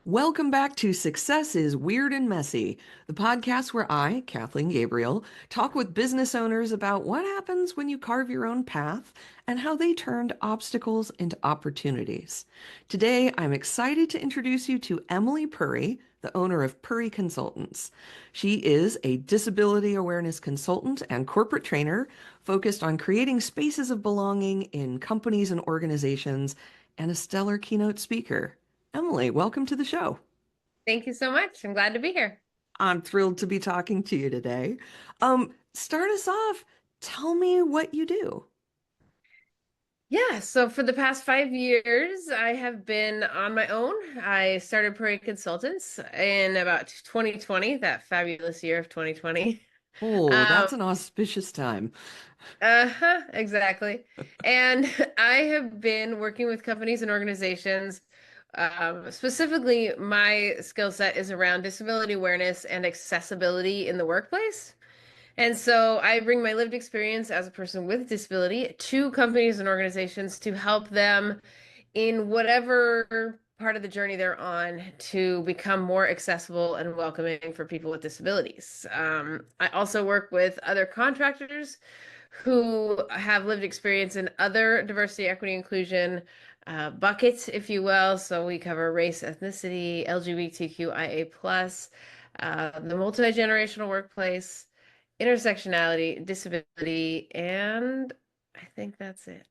Welcome back to Success is Weird and Messy, the podcast where I, Kathleen Gabriel, talk with business owners about what happens when you carve your own path and how they turned obstacles into opportunities. Today, I'm excited to introduce you to Emily Purry, the owner of Purry Consultants. She is a disability awareness consultant and corporate trainer focused on creating spaces of belonging in companies and organizations, and a stellar keynote speaker. Emily, welcome to the show. Thank you so much. I'm glad to be here. I'm thrilled to be talking to you today. Start us off. Tell me what you do. Yeah, so for the past 5 years, I have been on my own. I started Purry Consultants in about 2020, that fabulous year of 2020. Oh, Um, that's an auspicious time. exactly. And I have been working with companies and organizations. Specifically, my skill set is around disability awareness and accessibility in the workplace. And so I bring my lived experience as a person with disability to companies and organizations to help them in whatever part of the journey they're on to become more accessible and welcoming for people with disabilities. I also work with other contractors who have lived experience in other diversity, equity, inclusion buckets, if you will. So we cover race, ethnicity, LGBTQIA+, the multi-generational workplace, intersectionality, disability, and I think that's it.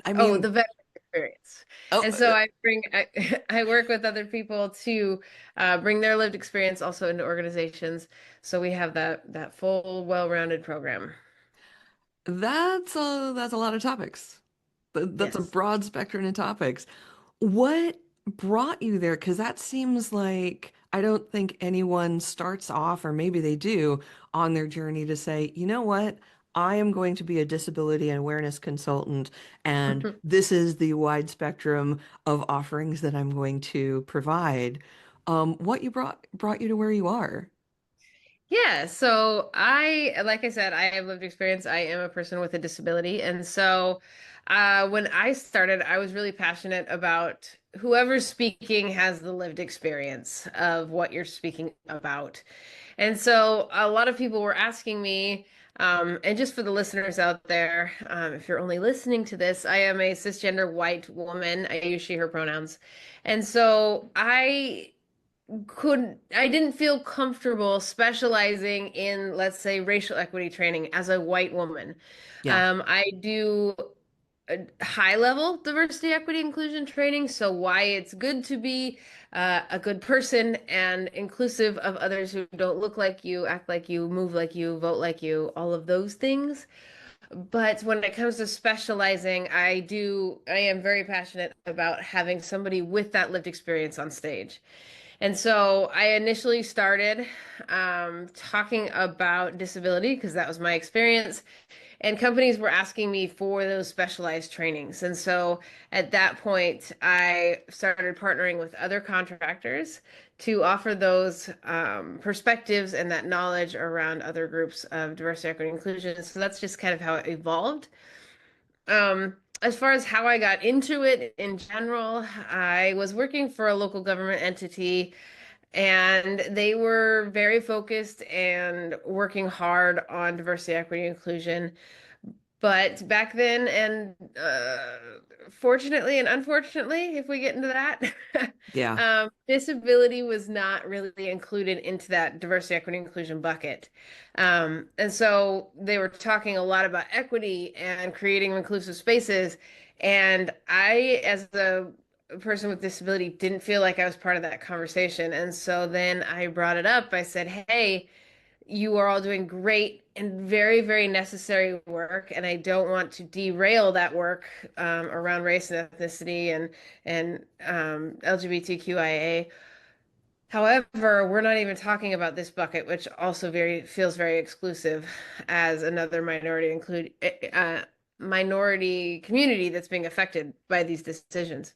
I Oh, mean, the veteran experience. oh, And so I work with other people to bring their lived experience also into organizations. So we have that full, well-rounded program. that's a lot of topics. That's a Yes. broad spectrum of topics. What brought you there? Because that seems like I don't think anyone starts off, or maybe they do, on their journey to say, you know what? I am going to be a disability and awareness consultant, and this is the wide spectrum of offerings that I'm going to provide. What you brought you to where you are? Yeah, so like I said, I have lived experience. I am a person with a disability. And so when I started, I was really passionate about whoever's speaking has the lived experience of what you're speaking about. And so a lot of people were asking me, and just for the listeners out there, if you're only listening to this, I am a cisgender white woman. I use she, her pronouns. And so I didn't feel comfortable specializing in, let's say, racial equity training as a white woman. Yeah. I do a high level diversity, equity, inclusion training. So why it's good to be a good person and inclusive of others who don't look like you, act like you, move like you, vote like you, all of those things. But when it comes to specializing, I am very passionate about having somebody with that lived experience on stage. And so I initially started talking about disability because that was my experience. And companies were asking me for those specialized trainings. And so at that point, I started partnering with other contractors to offer those perspectives and that knowledge around other groups of diversity, equity, inclusion. So that's just kind of how it evolved. As far as how I got into it in general, I was working for a local government entity and they were very focused and working hard on diversity, equity, inclusion. But back then, and fortunately and unfortunately, if we get into that, Yeah. disability was not really included into that diversity, equity, inclusion bucket. And so they were talking a lot about equity and creating inclusive spaces. And I, as a person with disability, didn't feel like I was part of that conversation. And so then I brought it up. I said, hey, you are all doing great and very, very necessary work, and I don't want to derail that work around race and ethnicity and LGBTQIA. However, we're not even talking about this bucket, which also very feels very exclusive as another minority community that's being affected by these decisions.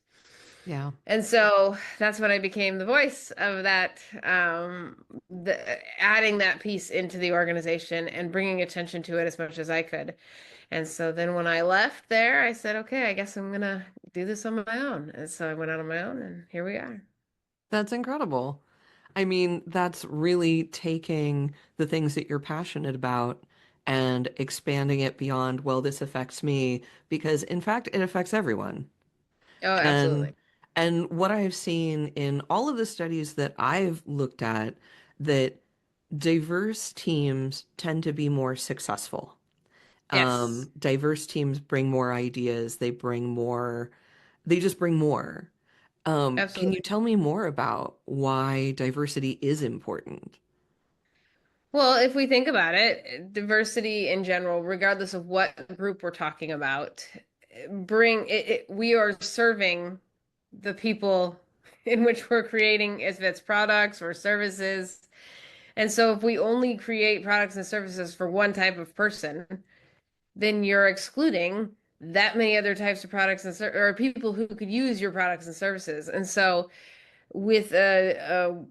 Yeah. And so that's when I became the voice of that, adding that piece into the organization and bringing attention to it as much as I could. And so then when I left there, I said, okay, I guess I'm gonna do this on my own. And so I went out on my own, and here we are. That's incredible. I mean, that's really taking the things that you're passionate about and expanding it beyond, well, this affects me, because in fact, it affects everyone. Oh, And absolutely. and what I've seen in all of the studies that I've looked at, that diverse teams tend to be more successful. Yes, Diverse teams bring more ideas, they just bring more. Can you absolutely. tell me more about why diversity is important? Well, if we think about it, diversity in general, regardless of what group we're talking about, we are serving the people in which we're creating, if it's products or services. And so if we only create products and services for one type of person, then you're excluding that many other types of products or people who could use your products and services. And so with a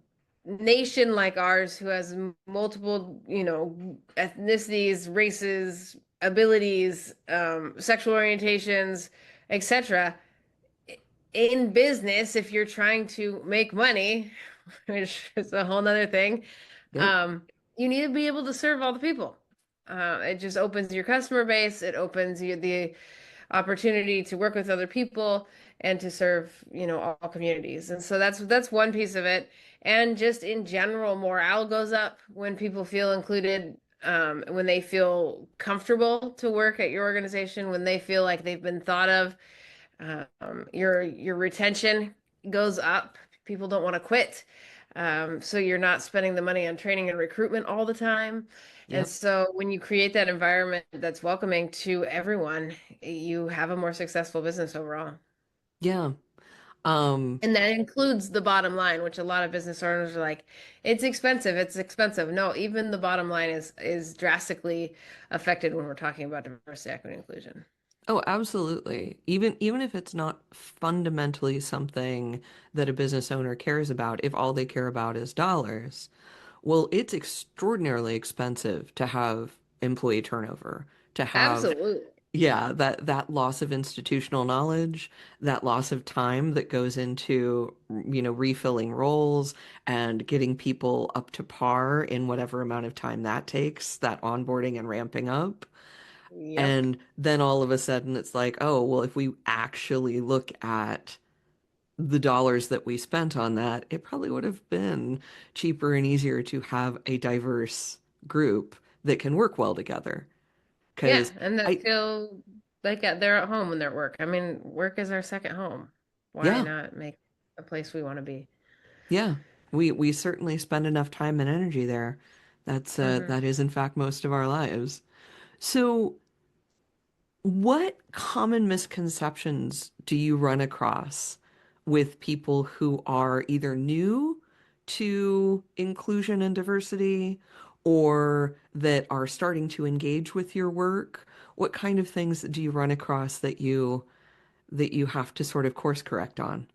nation like ours who has multiple, ethnicities, races, abilities, sexual orientations, etc., in business, if you're trying to make money, which is a whole nother thing, Yep. um, you need to be able to serve all the people. It just opens your customer base. It opens you the opportunity to work with other people and to serve, all communities. And so that's one piece of it. And just in general, morale goes up when people feel included, when they feel comfortable to work at your organization, when they feel like they've been thought of. Your retention goes up. People don't want to quit. So you're not spending the money on training and recruitment all the time. And Yep. so when you create that environment that's welcoming to everyone, you have a more successful business overall. Yeah. Um, And that includes the bottom line, which a lot of business owners are like, it's expensive, it's expensive. No, even the bottom line is drastically affected when we're talking about diversity, equity, and inclusion. oh, absolutely. Even if it's not fundamentally something that a business owner cares about, if all they care about is dollars, well, it's extraordinarily expensive to have employee turnover, to have, Absolutely. yeah, that loss of institutional knowledge, that loss of time that goes into, refilling roles and getting people up to par in whatever amount of time that takes, that onboarding and ramping up. Yep. And then all of a sudden it's like, oh, well, if we actually look at the dollars that we spent on that, it probably would have been cheaper and easier to have a diverse group that can work well together. Yeah, Because and that I, feel like they're at home when they're at work. I mean, work is our second home. Why yeah, not make a place we want to be? yeah, we certainly spend enough time and energy there. Hmm. That is in fact most of our lives. So what common misconceptions do you run across with people who are either new to inclusion and diversity or that are starting to engage with your work? What kind of things do you run across that you have to sort of course correct on?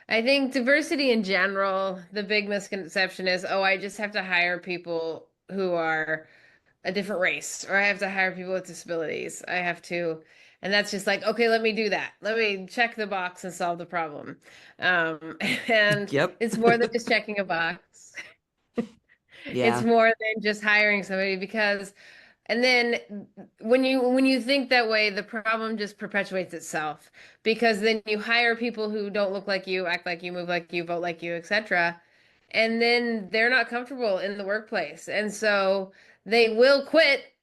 I think diversity in general, the big misconception is, oh, I just have to hire people who are a different race, or I have to hire people with disabilities. And that's just like, okay, let me do that. Let me check the box and solve the problem. And Yep. it's more than just checking a box. It's Yeah. more than just hiring somebody because and then when you think that way, the problem just perpetuates itself because then you hire people who don't look like you, act like you, move like you, vote like you, etc. And then they're not comfortable in the workplace. And so they will quit.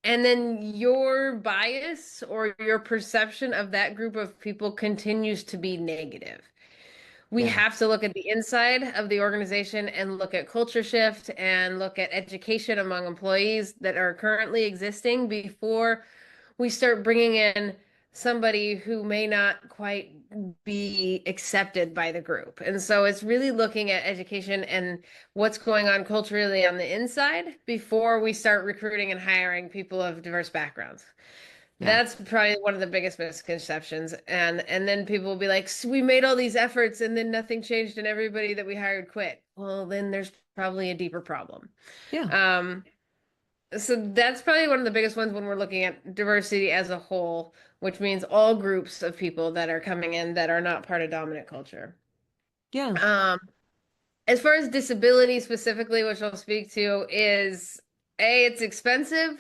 And then your bias or your perception of that group of people continues to be negative. We Yeah. have to look at the inside of the organization and look at culture shift and look at education among employees that are currently existing before we start bringing in somebody who may not quite be accepted by the group. And so it's really looking at education and what's going on culturally on the inside before we start recruiting and hiring people of diverse backgrounds. Yeah. That's probably one of the biggest misconceptions. And then people will be like, "So we made all these efforts and then nothing changed and everybody that we hired quit." Well, then there's probably a deeper problem. Yeah. Um, so that's probably one of the biggest ones when we're looking at diversity as a whole, which means all groups of people that are coming in that are not part of dominant culture. Yeah. Um, as far as disability specifically, which I'll speak to, is A, it's expensive.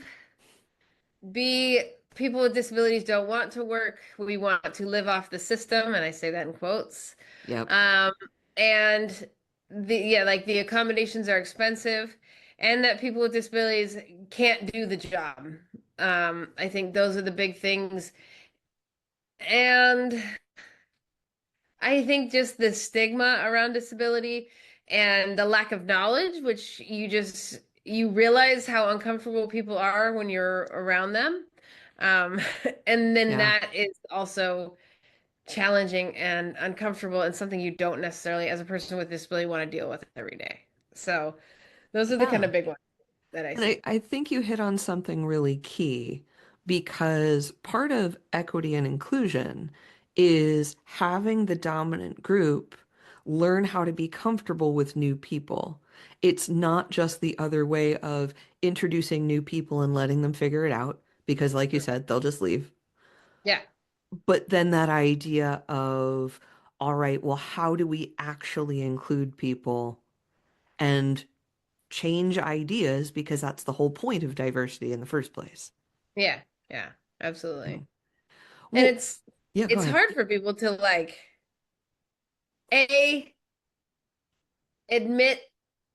B, people with disabilities don't want to work. We want to live off the system, and I say that in quotes. Yep. Um, and like the accommodations are expensive, and that people with disabilities can't do the job. I think those are the big things. And I think just the stigma around disability and the lack of knowledge, which you realize how uncomfortable people are when you're around them. Um, and then Yeah. that is also challenging and uncomfortable and something you don't necessarily, as a person with disability, want to deal with every day. So those are the kind Yeah. of big ones that I And see. I think you hit on something really key because part of equity and inclusion is having the dominant group learn how to be comfortable with new people. It's not just the other way of introducing new people and letting them figure it out, because, like you Mm. said, they'll just leave. Yeah, But then that idea of, all right, well, how do we actually include people and change ideas because that's the whole point of diversity in the first place. yeah, yeah, Yeah. absolutely. And Well, yeah, go it's ahead. hard for people to like A, admit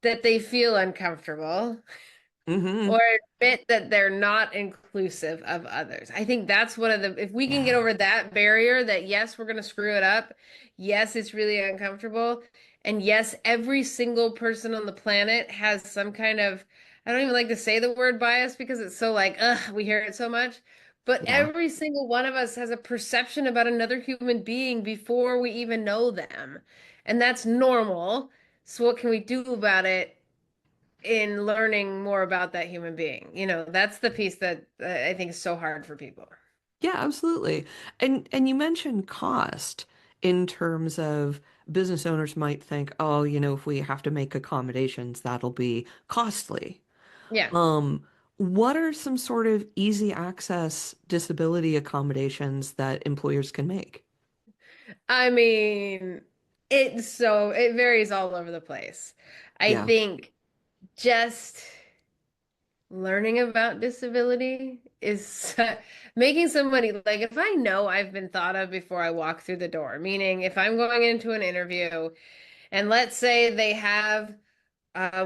that they feel uncomfortable Hmm. or admit that they're not inclusive of others. I think that's one of the, if we can get Yeah. over that barrier that yes, we're going to screw it up. Yes, it's really uncomfortable. And yes, every single person on the planet has some kind of, I don't even like to say the word bias because it's so like, ugh, we hear it so much. But Yeah. every single one of us has a perception about another human being before we even know them. And that's normal. So what can we do about it in learning more about that human being? That's the piece that I think is so hard for people. Yeah, absolutely. And you mentioned cost in terms of business owners might think, oh, if we have to make accommodations, that'll be costly. Yeah. Um, what are some sort of easy access disability accommodations that employers can make? I mean, it varies all over the place. I Yeah. think just learning about disability is making somebody like if I know I've been thought of before I walk through the door, meaning if I'm going into an interview and let's say they have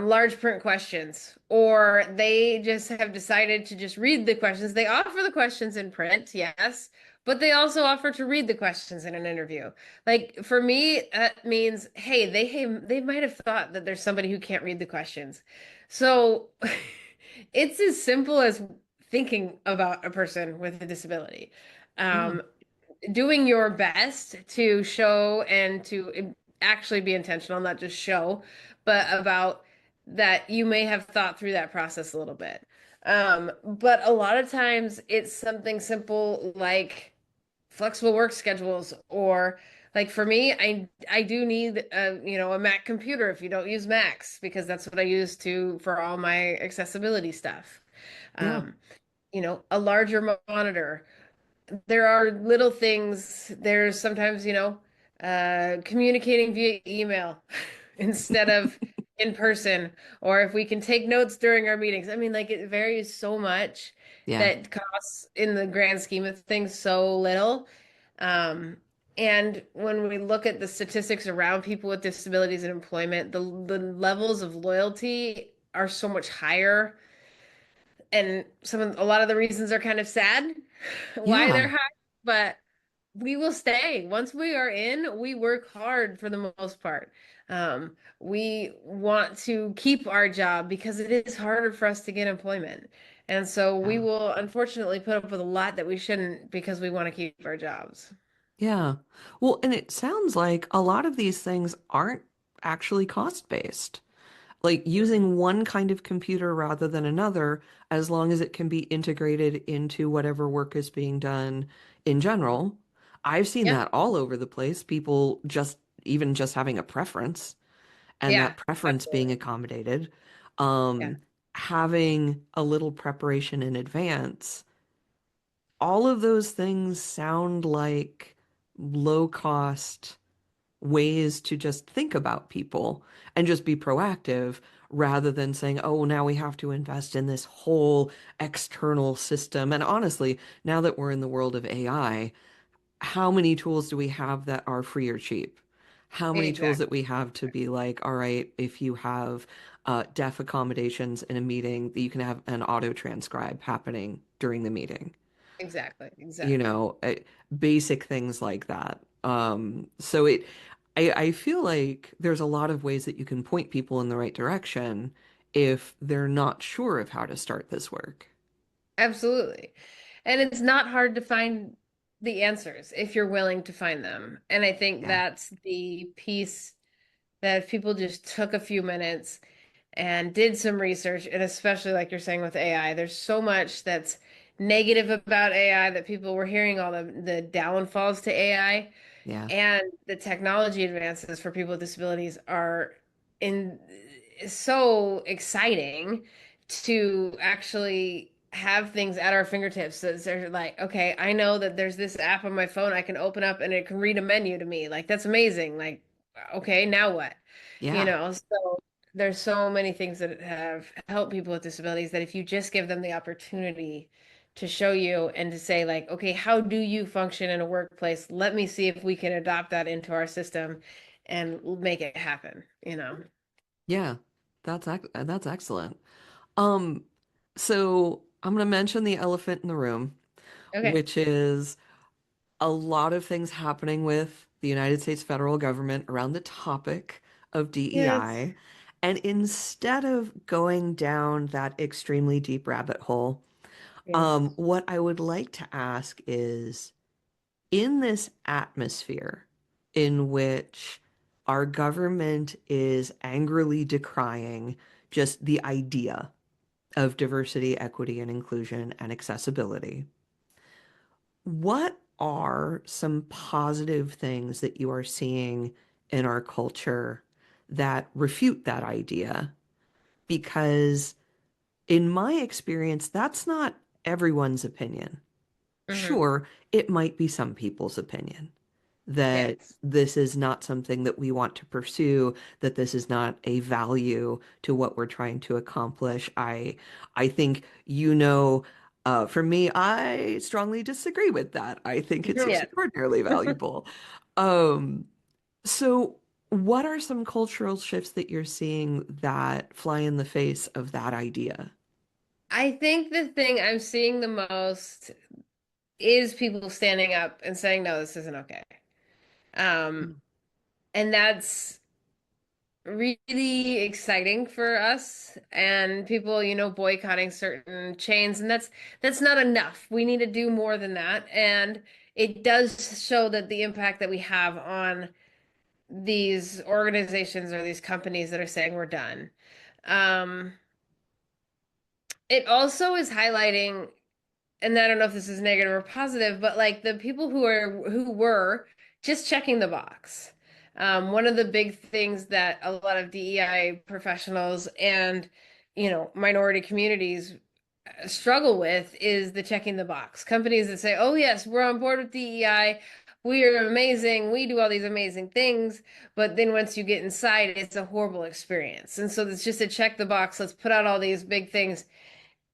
large print questions, or they just have decided to just read the questions. They offer the questions in print, yes, but they also offer to read the questions in an interview. Like for me, that means, hey, they might have thought that there's somebody who can't read the questions. So it's as simple as thinking about a person with a disability. Yeah. Um, Doing your best to show and to actually be intentional, not just show, but about that you may have thought through that process a little bit. But a lot of times it's something simple like flexible work schedules or like for me, I do need a Mac computer if you don't use Macs because that's what I use to for all my accessibility stuff. Yeah. Um, a larger monitor. There are little things. There's sometimes, communicating via email instead of in person, or if we can take notes during our meetings. I mean, like it varies so much Yeah. that costs in the grand scheme of things so little. Um, and when we look at the statistics around people with disabilities and employment, the levels of loyalty are so much higher and a lot of the reasons are kind of sad why they're Yeah. high, but we will stay. Once we are in, we work hard for the most part. We want to keep our job because it is harder for us to get employment. And so we Yeah. will unfortunately put up with a lot that we shouldn't because we want to keep our jobs. Yeah. Well, and it sounds like a lot of these things aren't actually cost-based. Like Mhm. using one kind of computer rather than another, as long as it can be integrated into whatever work is being done in general. I've seen Yeah, that all over the place. People just even just having a preference and yeah, that preference being absolutely. accommodated. Yeah. Um, Having a little preparation in advance. All of those things sound like low cost ways to just think about people and just be proactive rather than saying, oh, now we have to invest in this whole external system. And honestly, now that we're in the world of AI, how many tools do we have that are free or cheap? How many tools that Exactly. we have to be like, all right, if you have deaf accommodations in a meeting, that you can have an auto transcribe happening during the meeting, Exactly. you Exactly. know, basic things like that. I feel like there's a lot of ways that you can point people in the right direction if they're not sure of how to start this work. Absolutely. And it's not hard to find the answers if you're willing to find them. And I think Yeah, that's the piece that if people just took a few minutes and did some research, and especially like you're saying with AI, there's so much that's negative about AI that people were hearing all the downfalls to AI. yeah, And the technology advances for people with disabilities are in so exciting to actually have things at our fingertips. So they're like, okay, I know that there's this app on my phone I can open up and it can read a menu to me. Like that's amazing. Like, okay, now what? yeah. So there's so many things that have helped people with disabilities that if you just give them the opportunity to show you and to say like, okay, how do you function in a workplace? Let me see if we can adopt that into our system and make it happen, you know? Yeah, that's excellent. Um, so I'm going to mention the elephant in the room, Okay. which is a lot of things happening with the United States federal government around the topic of Yes. DEI. And instead of going down that extremely deep rabbit hole, Yes. what I would like to ask is, in this atmosphere in which our government is angrily decrying just the idea of diversity, equity, and inclusion and accessibility, what are some positive things that you are seeing in our culture that refute that idea? Because in my experience, that's not everyone's opinion. Hmm. Sure, it might be some people's opinion that Yes. this is not something that we want to pursue, that this is not a value to what we're trying to accomplish. I think, for me, I strongly disagree with that. I think it's Yes. extraordinarily valuable. Um, so what are some cultural shifts that you're seeing that fly in the face of that idea? I think the thing I'm seeing the most is people standing up and saying, no, this isn't okay. Um, Mm. and that's really exciting for us and people, boycotting certain chains, and that's not enough. We need to do more than that. And it does show that the impact that we have on these organizations or these companies that are saying we're done. Um, it also is highlighting, and I don't know if this is negative or positive, but like the people who were just checking the box. One of the big things that a lot of DEI professionals and minority communities struggle with is the checking the box. Companies that say, "Oh yes, we're on board with DEI. We are amazing. We do all these amazing things." But then once you get inside, it's a horrible experience. And so it's just a check the box. Let's put out all these big things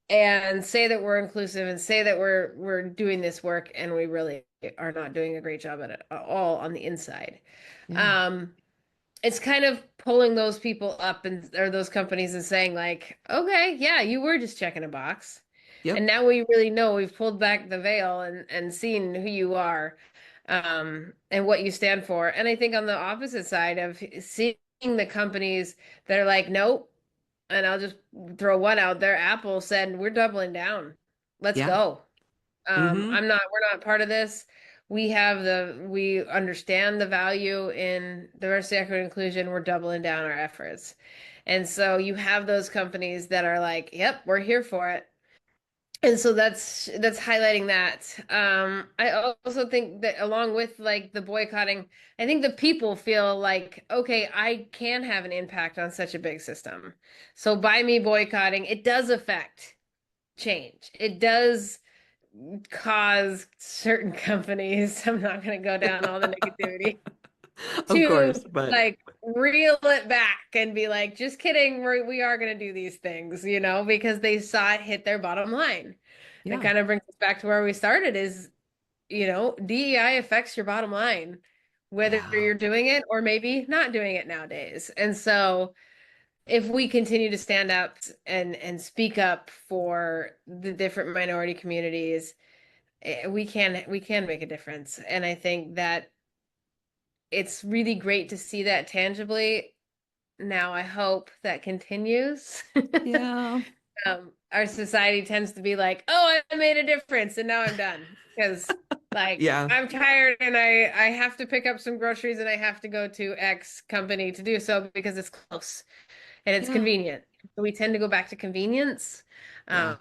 and say that we're inclusive and say that we're doing this work and we really are not doing a great job at it at all on the inside. Yeah. Um, it's kind of pulling those people up and or those companies and saying like, okay, yeah, you were just checking a box. And Yep. now we really know we've pulled back the veil and seen who you are, and what you stand for. And I think on the opposite side of seeing the companies that are like, nope, and I'll just throw one out there. Apple said, we're doubling down. Let's Yeah. go. Mm-hmm. We're not part of this. We understand the value in diversity, equity, inclusion. We're doubling down our efforts. And so you have those companies that are like, yep, we're here for it. And so that's highlighting that. I also think that along with like the boycotting, I think the people feel like, okay, I can have an impact on such a big system. So by me boycotting, it does affect change. It does cause certain companies. I'm not going to go down all the negativity. Of to course, but like reel it back and be like, just kidding, we are going to do these things, because they saw it hit their bottom line. That yeah, kind of brings us back to where we started is, DEI affects your bottom line, whether yeah, you're doing it or maybe not doing it nowadays. And so if we continue to stand up and speak up for the different minority communities, we can make a difference. And I think that it's really great to see that tangibly. Now I hope that continues. yeah, Our society tends to be like, "Oh, I made a difference, and now I'm done." Because, like, yeah, I'm tired, and I have to pick up some groceries, and I have to go to X company to do so because it's close and it's yeah, convenient. So we tend to go back to convenience. yeah.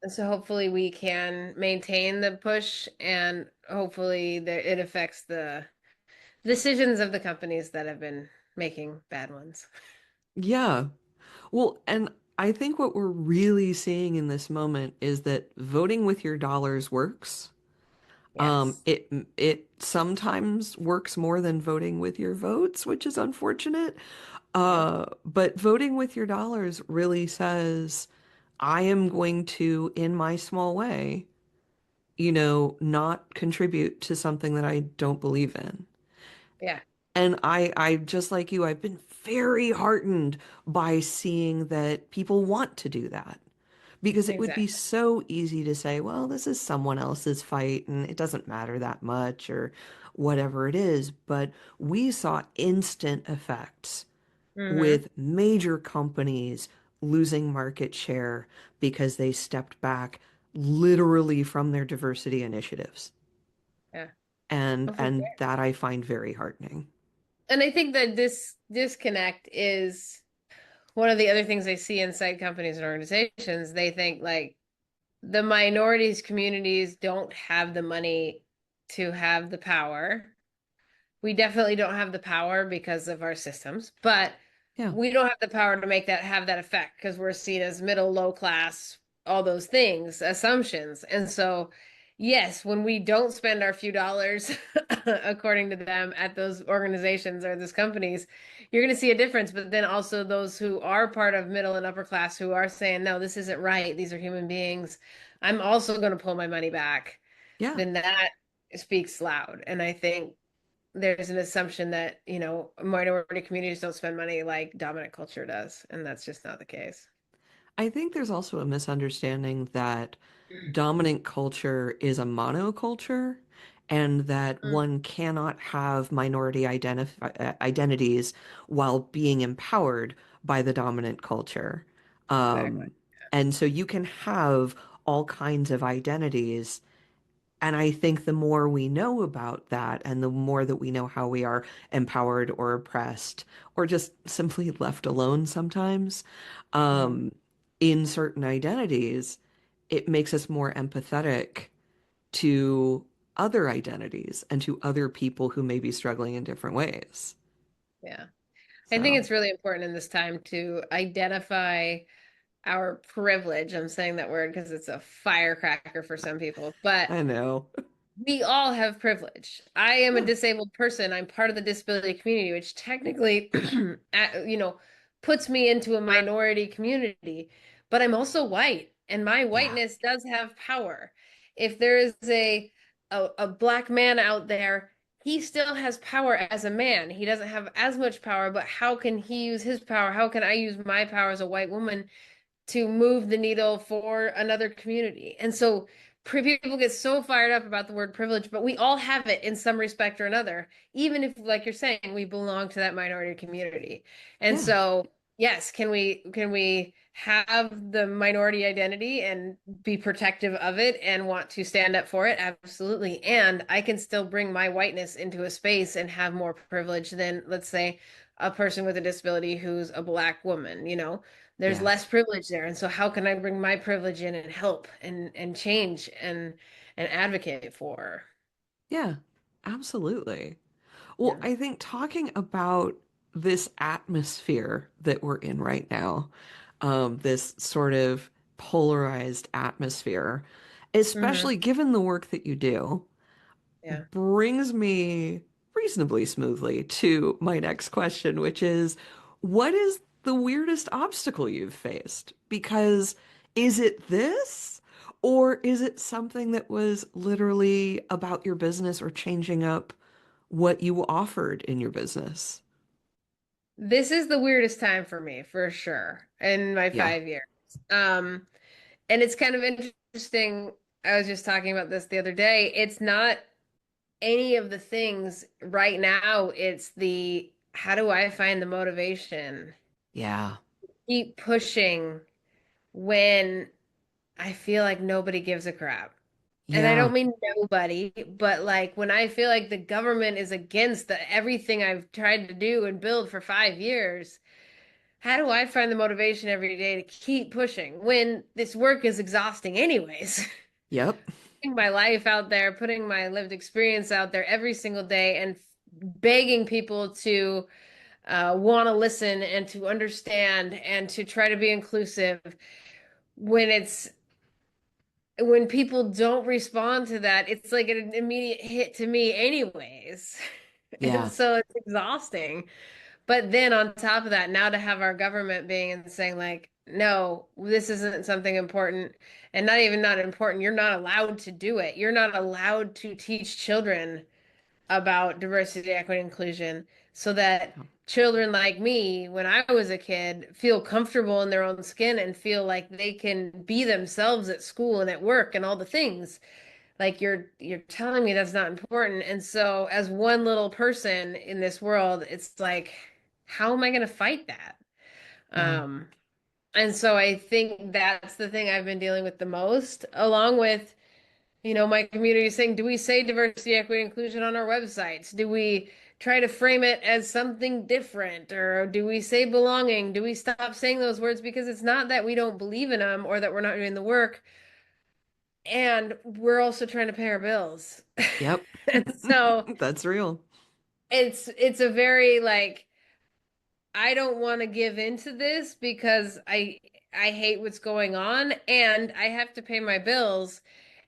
And so hopefully we can maintain the push, and hopefully it affects the decisions of the companies that have been making bad ones. Yeah. Well, and I think what we're really seeing in this moment is that voting with your dollars works. Yes. It sometimes works more than voting with your votes, which is unfortunate. Yep. But voting with your dollars really says, I am going to, in my small way, not contribute to something that I don't believe in. Yeah. And I just like you, I've been very heartened by seeing that people want to do that. Because it would be Exactly. so easy to say, well, this is someone else's fight and it doesn't matter that much or whatever it is. But we saw instant effects Mm-hmm. with major companies losing market share because they stepped back literally from their diversity initiatives. Yeah. And Oh, for and sure. that I find very heartening. And I think that this disconnect is one of the other things I see inside companies and organizations. They think like the minorities communities don't have the money to have the power. We definitely don't have the power because of our systems, but Yeah. we don't have the power to make that have that effect because we're seen as middle, low class, all those things, assumptions. And so, yes, when we don't spend our few dollars, according to them, at those organizations or those companies, you're going to see a difference. But then also those who are part of middle and upper class who are saying, no, this isn't right. These are human beings. I'm also going to pull my money back. Yeah. Then that speaks loud. And I think there's an assumption that, minority communities don't spend money like dominant culture does, and that's just not the case. I think there's also a misunderstanding that dominant culture is a monoculture and that Mm, one cannot have minority identities while being empowered by the dominant culture. exactly. Um, and so you can have all kinds of identities. And I think the more we know about that and the more that we know how we are empowered or oppressed or just simply left alone sometimes, Mhm. um, in certain identities, it makes us more empathetic to other identities and to other people who may be struggling in different ways. Yeah. I think So it's really important in this time to identify our privilege. I'm saying that word because it's a firecracker for some people, but I know. we all have privilege. I am a Yeah, disabled person. I'm part of the disability community, which technically, puts me into a minority community, but I'm also white, and my yeah, whiteness does have power. If there is a black man out there, he still has power as a man. He doesn't have as much power, but how can he use his power? How can I use my power as a white woman to move the needle for another community? And so people get so fired up about the word privilege, but we all have it in some respect or another, even if, like you're saying, we belong to that minority community. And yeah, so, yes, can we have the minority identity and be protective of it and want to stand up for it? Absolutely. And I can still bring my whiteness into a space and have more privilege than, let's say, a person with a disability who's a black woman. There's less yes. privilege there. And so how can I bring my privilege in and help and change and advocate for? Yeah, absolutely. Well, Yeah. I think talking about this atmosphere that we're in right now, this sort of polarized atmosphere, Hmm. especially given the work that you do, Yeah. brings me reasonably smoothly to my next question, which is, what is the weirdest obstacle you've faced? Because is it this, or is it something that was literally about your business or changing up what you offered in your business? This is the weirdest time for me, for sure, in my Yeah. 5 years. Um, and it's kind of interesting. I was just talking about this the other day. It's not any of the things right now. It's the how do I find the motivation, Yeah. keep pushing when I feel like nobody gives a crap. And I Yeah. don't mean nobody, but like when I feel like the government is against everything I've tried to do and build for 5 years, how do I find the motivation every day to keep pushing when this work is exhausting anyways? Yep. Putting my life out there, putting my lived experience out there every single day and begging people to want to listen and to understand and to try to be inclusive when when people don't respond to that, it's like an immediate hit to me anyways. And Yeah. so it's exhausting. But then on top of that, now to have our government being and saying like, no, this isn't something important and not even not important. You're not allowed to do it. You're not allowed to teach children about diversity, equity, inclusion so that children like me, when I was a kid, feel comfortable in their own skin and feel like they can be themselves at school and at work and all the things. Like you're telling me that's not important. And so as one little person in this world, it's like, how am I going to fight that? Yeah. Um, and so I think that's the thing I've been dealing with the most, along with my community is saying, do we say diversity, equity, inclusion on our websites? Do we try to frame it as something different? Or do we say belonging? Do we stop saying those words? Because it's not that we don't believe in them or that we're not doing the work. And we're also trying to pay our bills. Yep. And so That's real. it's a very like, I don't want to give into this because I hate what's going on and I have to pay my bills.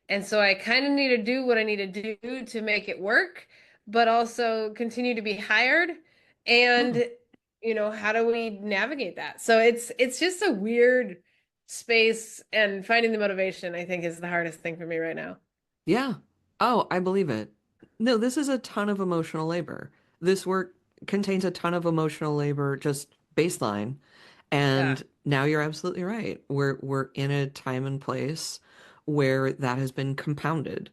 And so I kind of need to do what I need to do to make it work, but also continue to be hired. Yeah. And, how do we navigate that? So it's just a weird space and finding the motivation, I think, is the hardest thing for me right now. Yeah. Oh, I believe it. No, this is a ton of emotional labor. This work contains a ton of emotional labor, just baseline. Yeah. And now you're absolutely right. We're in a time and place where that has been compounded.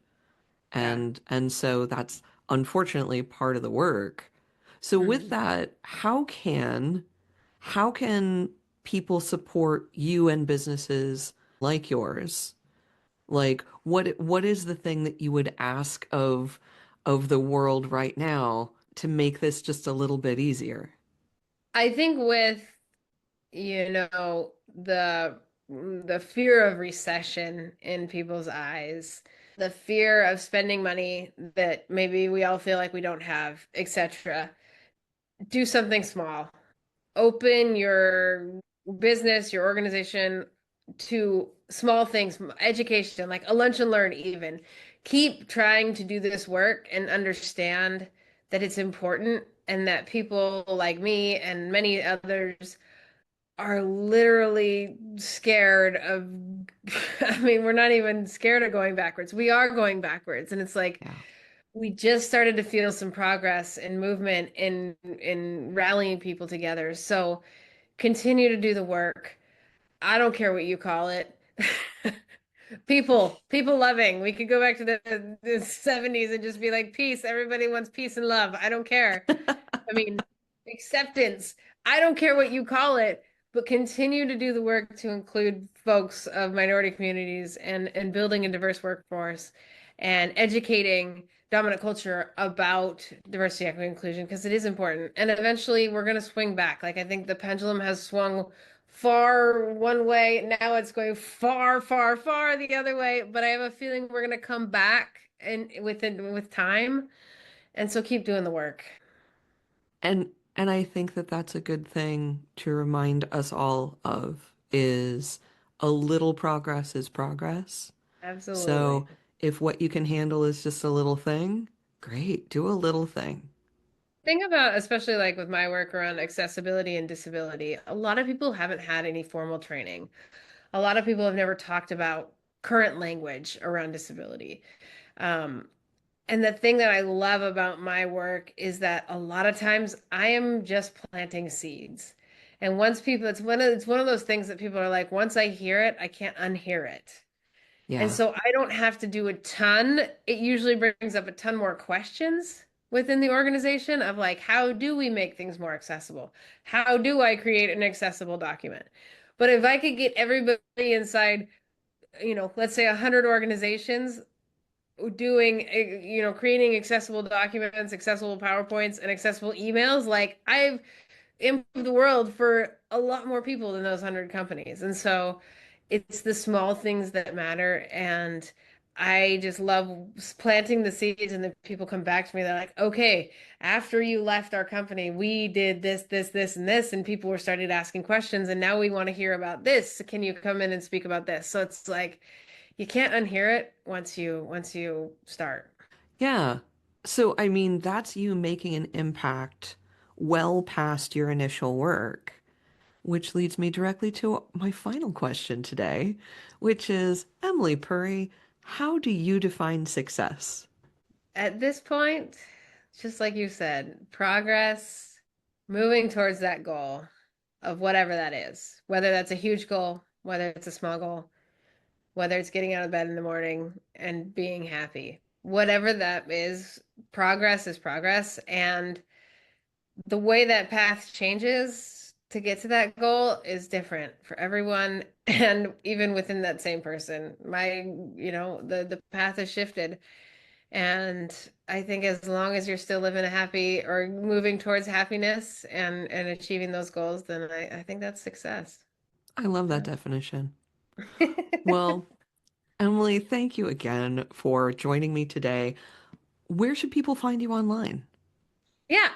Yeah. And so that's unfortunately part of the work. So with Mhm. that, how can people support you and businesses like yours? Like what is the thing that you would ask of the world right now to make this just a little bit easier? I think with, you know, the the fear of recession in people's eyes, the fear of spending money that maybe we all feel like we don't have, etc. Do something small. Open your business, your organization to small things, education, like a lunch and learn even. Keep trying to do this work and understand that it's important and that people like me and many others are literally scared of I mean, we're not even scared of going backwards. We are going backwards. And it's like Yeah. we just started to feel some progress and movement in rallying people together. So continue to do the work. I don't care what you call it. People loving. We could go back to the 70s and just be like, peace. Everybody wants peace and love. I don't care. I mean, acceptance. I don't care what you call it, but continue to do the work to include folks of minority communities and building a diverse workforce and educating dominant culture about diversity, equity, inclusion, because it is important. And eventually we're going to swing back. Like I think the pendulum has swung far one way. Now it's going far, far, far the other way. But I have a feeling we're going to come back and with time. And so keep doing the work. And I think that that's a good thing to remind us all of is a little progress is progress. Absolutely. So if what you can handle is just a little thing, great, do a little thing. thing about, especially like with my work around accessibility and disability, a lot of people haven't had any formal training. A lot of people have never talked about current language around disability. Um, and the thing that I love about my work is that a lot of times I am just planting seeds. And once people, it's one of those things that people are like, once I hear it, I can't unhear it. And Yeah. so I don't have to do a ton. It usually brings up a ton more questions within the organization of like, how do we make things more accessible? How do I create an accessible document? But if I could get everybody inside, let's say 100 organizations doing, creating accessible documents, accessible PowerPoints, and accessible emails, like I've improved the world for a lot more people than those 100 companies. And so it's the small things that matter. And I just love planting the seeds, and then people come back to me. They're like, okay, after you left our company, we did this, this, this, and this. And people were started asking questions. And now we want to hear about this. Can you come in and speak about this? So it's like you can't unhear it once you start. Yeah. So, I mean, that's you making an impact well past your initial work, which leads me directly to my final question today, which is, Emily Purry, how do you define success? At this point, just like you said, progress, moving towards that goal of whatever that is, whether that's a huge goal, whether it's a small goal, whether it's getting out of bed in the morning and being happy, whatever that is progress. And the way that path changes to get to that goal is different for everyone. And even within that same person, the path has shifted. And I think as long as you're still living a happy or moving towards happiness and achieving those goals, then I think that's success. I love that definition. Well, Emily, thank you again for joining me today. Where should people find you online? Yeah,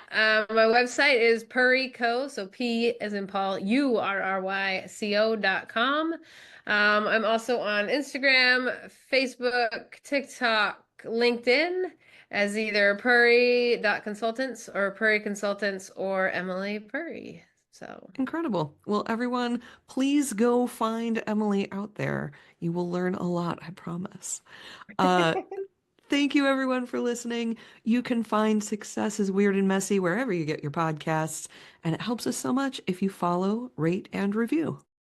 my website is Purryco, so P as in Paul, URRYCO.com. I'm also on Instagram, Facebook, TikTok, LinkedIn as either Purry.consultants or Purry Consultants or Emily Purry. So, Incredible. Well, everyone, please go find Emily out there. You will learn a lot, I promise. Uh, Thank you, everyone, for listening. You can find Success is Weird and Messy wherever you get your podcasts, and it helps us so much if you follow, rate, and review.